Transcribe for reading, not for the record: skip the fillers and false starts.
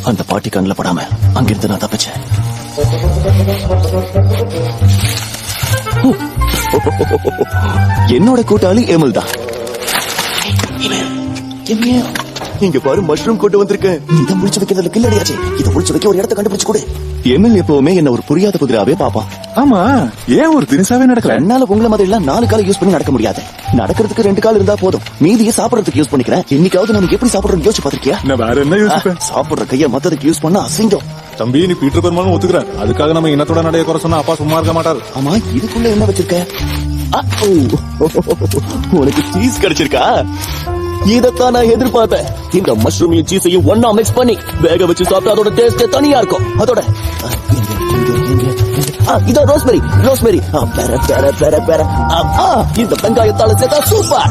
அந்த பாட்டி கண்ணில் படாம அங்கிருந்து நான் தப்பிச்சேன். என்னோட கூட்டாளி எமில் தான். இங்க பாரு, மஷ்ரூம் கொண்டு வந்திருக்கேன். இதை முடிச்சு வைக்கிறதுல கில்லடியாச்சு. இதை முடிச்சு வைக்க ஒரு இடத்த கண்டுபிடிச்சு கொடு. எமில் எப்பவுமே என்ன ஒரு புரியாத குதிராவே பாப்பான். ஆமா, ஏன் ஒரு தினசாவே நடக்கல? என்னால உங்களை மாதிரி எல்லாம் 4 கால யூஸ் பண்ணி நடக்க முடியாது. நடக்கிறதுக்கு 2 கால் இருந்தா போதும். மீதியை சாப்பிடறதுக்கு யூஸ் பண்ணிக்கிறேன். இன்னைக்காவது நான் எப்படி சாப்பிடுறேன்னு யோசிச்சு பாத்திருக்கியா? நான் வேற என்ன யோசிப்பேன்? சாப்பிடுற கைய மத்ததுக்கு யூஸ் பண்ணா அசிங்கம். தம்பி, நீ பீட்டர் பெருமாள் ஒத்துக்கிறேன். அதுக்காக நம்ம இனத்தோட நடைய குறை சொன்னா அப்பா சும்மா இருக்க மாட்டாரு. ஆமா, இதுக்குள்ள என்ன வச்சிருக்க? உனக்கு சீஸ் கிடைச்சிருக்கா? இதத்தான் நான் எதிர்பார்த்தேன். இந்த மஷ்ரூமையும் சீஸையும் ஒன்னா மிக்ஸ் பண்ணி வேக வச்சு சாப்பிட்டா அதோட டேஸ்ட் தனியா இருக்கும். அதோட இதோ ரோஸ்மெரி. இந்த வெங்காயத்தால சேர்த்தா சூப்பர்.